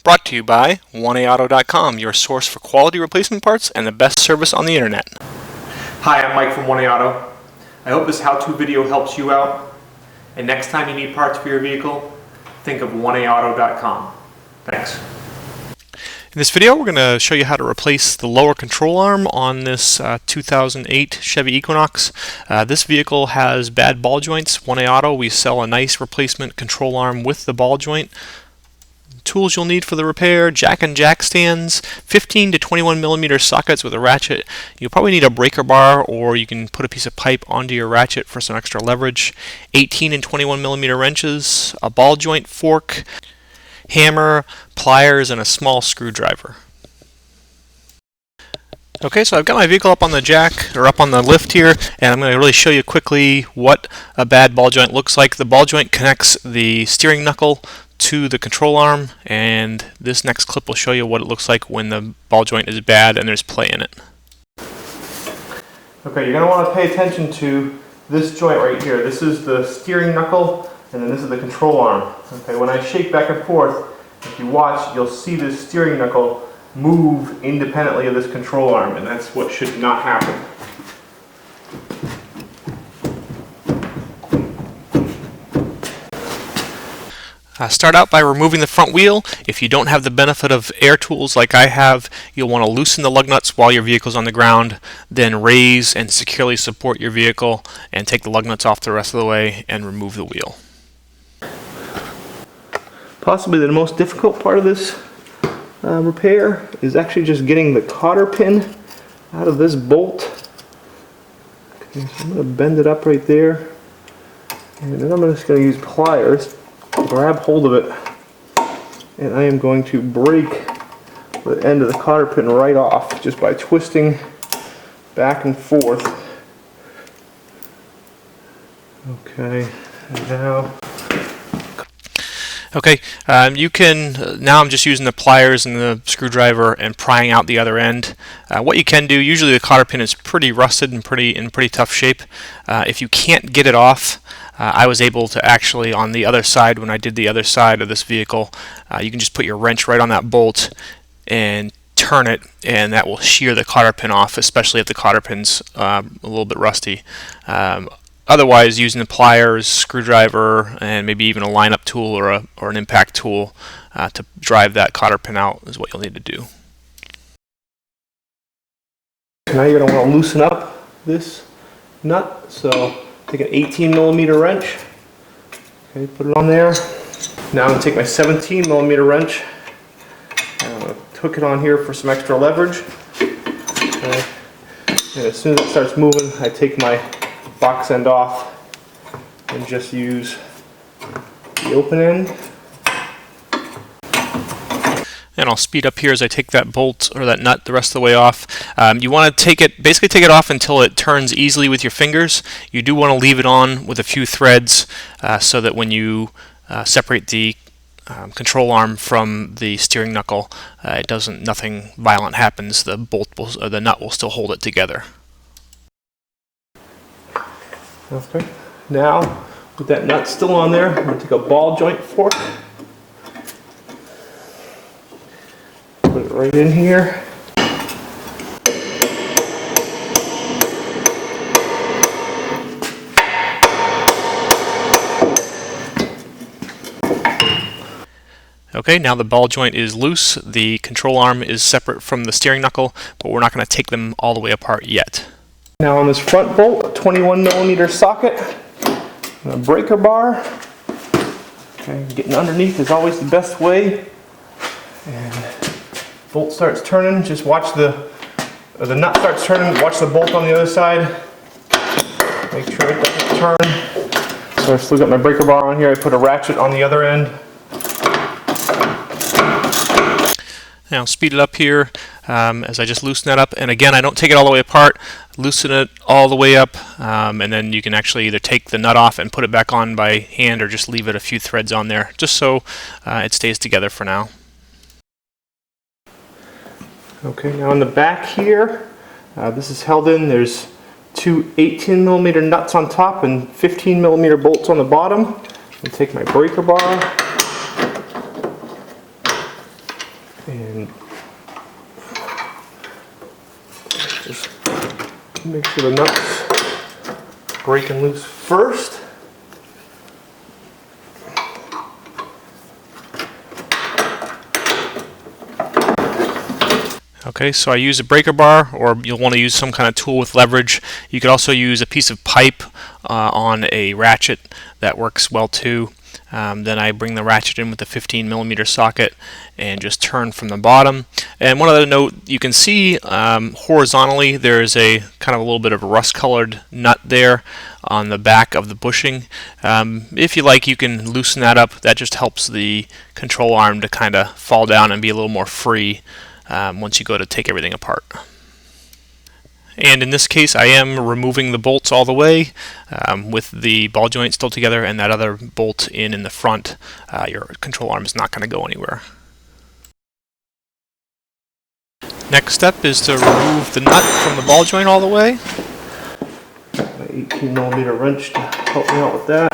Brought to you by 1AAuto.com, your source for quality replacement parts and the best service on the internet. Hi, I'm Mike from 1AAuto. I hope this how-to video helps you out. And next time you need parts for your vehicle, think of 1AAuto.com. Thanks. In this video, we're going to show you how to replace the lower control arm on this 2008 Chevy Equinox. This vehicle has bad ball joints. 1AAuto, we sell a nice replacement control arm with the ball joint. Tools you'll need for the repair: jack and jack stands, 15 to 21 millimeter sockets with a ratchet. You'll probably need a breaker bar, or you can put a piece of pipe onto your ratchet for some extra leverage. 18 and 21 millimeter wrenches, a ball joint fork, hammer, pliers, and a small screwdriver. Okay, so I've got my vehicle up on the jack, or up on the lift here, and I'm going to really show you quickly what a bad ball joint looks like. The ball joint connects the steering knuckle to the control arm, and this next clip will show you what it looks like when the ball joint is bad and there's play in it. Okay, you're going to want to pay attention to this joint right here. This is the steering knuckle, and then this is the control arm. Okay, when I shake back and forth, if you watch, you'll see this steering knuckle move independently of this control arm, and that's what should not happen. Start out by removing the front wheel. If you don't have the benefit of air tools like I have, you'll want to loosen the lug nuts while your vehicle's on the ground, then raise and securely support your vehicle and take the lug nuts off the rest of the way and remove the wheel. Possibly the most difficult part of this repair is actually just getting the cotter pin out of this bolt. Okay, so I'm going to bend it up right there, and then I'm just going to use pliers, grab hold of it, and I am going to break the end of the cotter pin right off just by twisting back and forth. Okay, and now you can, now I'm just using the pliers and the screwdriver and prying out the other end. What you can do, usually the cotter pin is pretty rusted and in pretty tough shape. If you can't get it off, I was able to actually, on the other side, when I did the other side of this vehicle, you can just put your wrench right on that bolt and turn it, and that will shear the cotter pin off, especially if the cotter pin's a little bit rusty. Otherwise, using the pliers, screwdriver, and maybe even a lineup tool or an impact tool to drive that cotter pin out is what you'll need to do. Now you're going to want to loosen up this nut. So take an 18 millimeter wrench. Okay, put it on there. Now I'm going to take my 17 millimeter wrench. I'm going to hook it on here for some extra leverage. Okay. And as soon as it starts moving, I take my box end off and just use the open end. And I'll speed up here as I take that bolt or that nut the rest of the way off. You want to basically take it off until it turns easily with your fingers. You do want to leave it on with a few threads so that when you separate the control arm from the steering knuckle, nothing violent happens. The the nut will still hold it together. Okay. Now, with that nut still on there, I'm going to take a ball joint fork. Put it right in here. Okay, now the ball joint is loose. The control arm is separate from the steering knuckle, but we're not going to take them all the way apart yet. Now on this front bolt, a 21 millimeter socket, and a breaker bar. Okay, getting underneath is always the best way. And bolt starts turning, just watch the nut starts turning, watch the bolt on the other side. Make sure it doesn't turn. So I still got my breaker bar on here, I put a ratchet on the other end. Now speed it up here as I just loosen that up, and again I don't take it all the way apart, loosen it all the way up, and then you can actually either take the nut off and put it back on by hand or just leave it a few threads on there just so it stays together for now. Okay, now on the back here, this is held in. There's two 18 millimeter nuts on top and 15 millimeter bolts on the bottom. I'll take my breaker bar, And just make sure the nuts breaking loose first. Okay, so I use a breaker bar, or you'll want to use some kind of tool with leverage. You could also use a piece of pipe on a ratchet. That works well too. Then I bring the ratchet in with the 15mm socket and just turn from the bottom. And one other note, you can see horizontally there's a kind of a little bit of a rust-colored nut there on the back of the bushing. If you like, you can loosen that up. That just helps the control arm to kind of fall down and be a little more free once you go to take everything apart. And in this case, I am removing the bolts all the way with the ball joint still together and that other bolt in the front. Your control arm is not going to go anywhere. Next step is to remove the nut from the ball joint all the way. My 18mm wrench to help me out with that.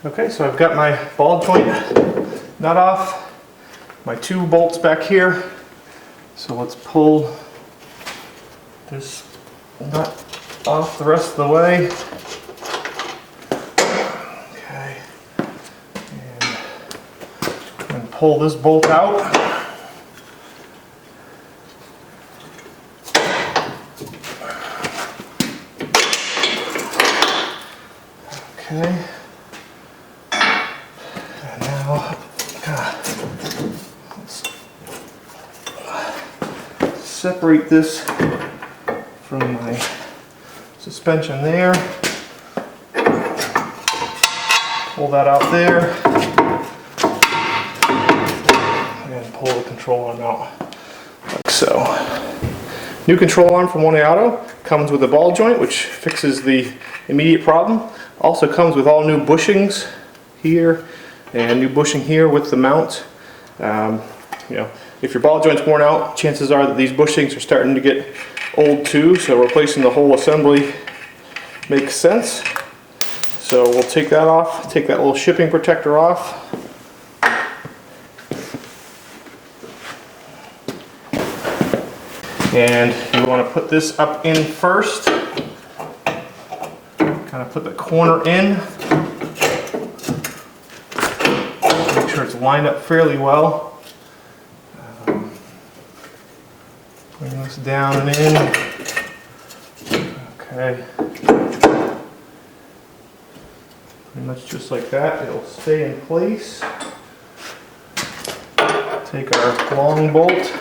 Okay, so I've got my ball joint nut off, my two bolts back here. So let's pull this nut off the rest of the way. Okay, and pull this bolt out. Okay. Separate this from my suspension there. Pull that out there. And pull the control arm out like so. New control arm from One Auto comes with a ball joint, which fixes the immediate problem. Also comes with all new bushings here and new bushing here with the mount. You know, if your ball joint's worn out, chances are that these bushings are starting to get old too, so replacing the whole assembly makes sense. So we'll take that off, take that little shipping protector off. And you want to put this up in first. Kind of put the corner in. Make sure it's lined up fairly well. Bring this down and in. Okay. Pretty much just like that. It'll stay in place. Take our long bolt.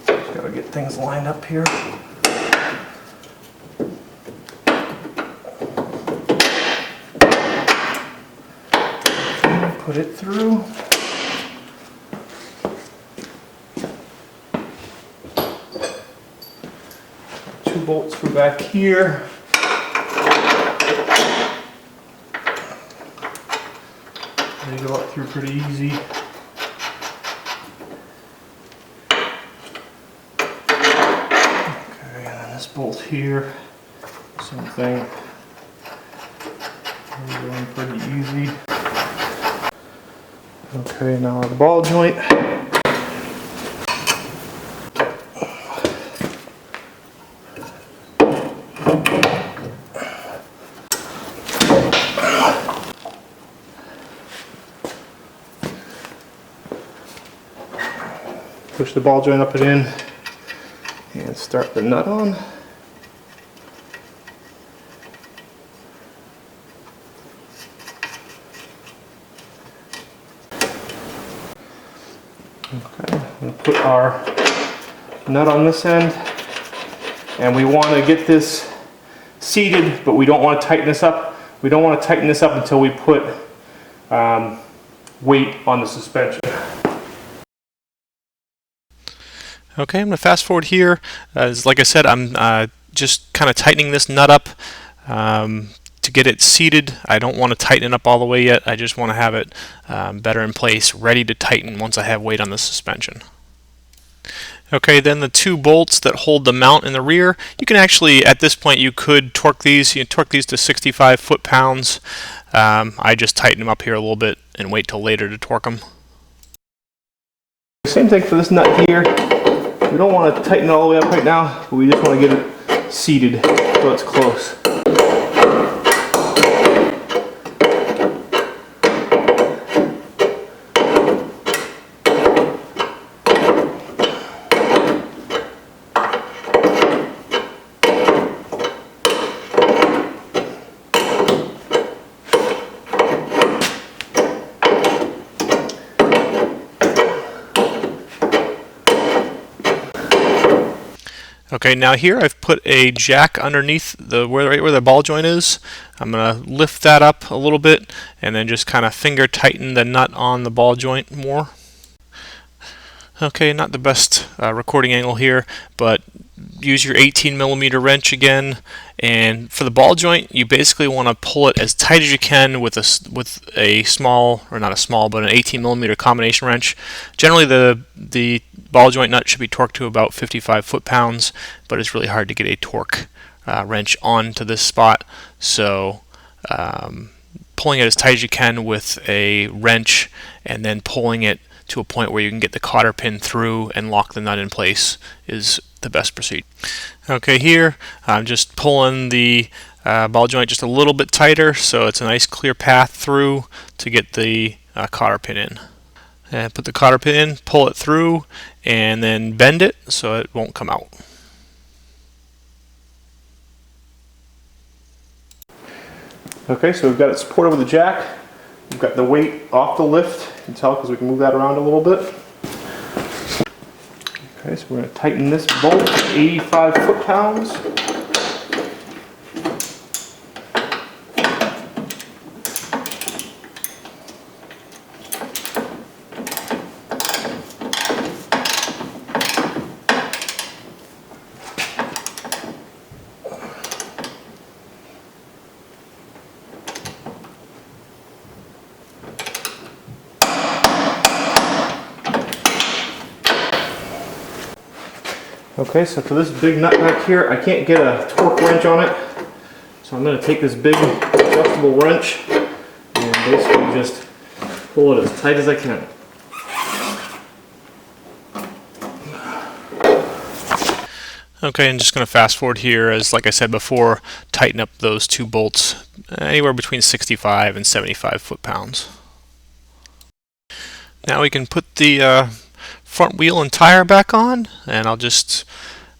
Just gotta get things lined up here. Put it through. Two bolts for back here. They go up through pretty easy. Okay, and then this bolt here, same thing. They're going pretty easy. Okay, now our ball joint. Push the ball joint up and in and start the nut on. Okay, we'll put our nut on this end, and we want to get this seated, but we don't want to tighten this up. We don't want to tighten this up until we put weight on the suspension. Okay, I'm going to fast forward here. Like I said, I'm just kind of tightening this nut up to get it seated. I don't want to tighten it up all the way yet. I just want to have it better in place, ready to tighten once I have weight on the suspension. Okay, then the 2 bolts that hold the mount in the rear, you can actually, at this point, you could torque these. You can torque these to 65 foot-pounds. I just tighten them up here a little bit and wait till later to torque them. Same thing for this nut here. We don't want to tighten it all the way up right now, but we just want to get it seated so it's close. Okay, now here I've put a jack underneath right where the ball joint is. I'm going to lift that up a little bit and then just kind of finger tighten the nut on the ball joint more. Okay, not the best recording angle here, but use your 18mm wrench again, and for the ball joint you basically want to pull it as tight as you can with a small, or not a small, but an 18mm combination wrench. Generally the ball joint nut should be torqued to about 55 foot-pounds, but it's really hard to get a torque wrench onto this spot, so pulling it as tight as you can with a wrench and then pulling it to a point where you can get the cotter pin through and lock the nut in place is the best procedure. Okay, here I'm just pulling the ball joint just a little bit tighter so it's a nice clear path through to get the cotter pin in. And put the cotter pin in, pull it through, and then bend it so it won't come out. Okay, so we've got it supported with a jack. We've got the weight off the lift. You can tell because we can move that around a little bit. Okay, so we're going to tighten this bolt to 85 foot-pounds. Okay, so for this big nut back here, I can't get a torque wrench on it. So I'm going to take this big adjustable wrench and basically just pull it as tight as I can. Okay, I'm just going to fast forward here as, like I said before, tighten up those 2 bolts anywhere between 65 and 75 foot-pounds. Now we can put the front wheel and tire back on, and I'll just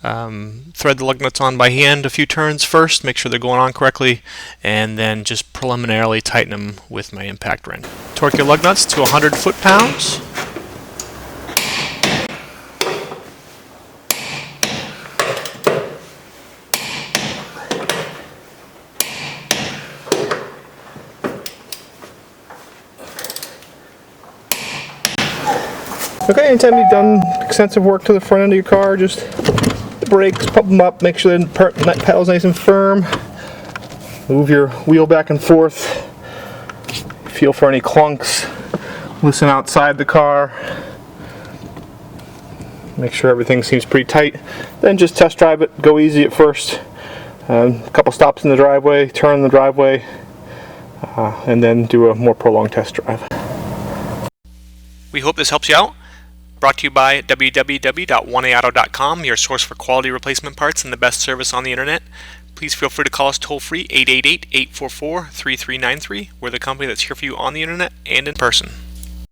thread the lug nuts on by hand a few turns first, make sure they're going on correctly, and then just preliminarily tighten them with my impact wrench. Torque your lug nuts to 100 foot-pounds. Okay, anytime you've done extensive work to the front end of your car, just the brakes, pump them up, make sure the pedal's nice and firm. Move your wheel back and forth. Feel for any clunks. Listen outside the car. Make sure everything seems pretty tight. Then just test drive it. Go easy at first. A couple stops in the driveway, turn in the driveway, and then do a more prolonged test drive. We hope this helps you out. Brought to you by www.1aauto.com, your source for quality replacement parts and the best service on the internet. Please feel free to call us toll-free 888-844-3393. We're the company that's here for you on the internet and in person.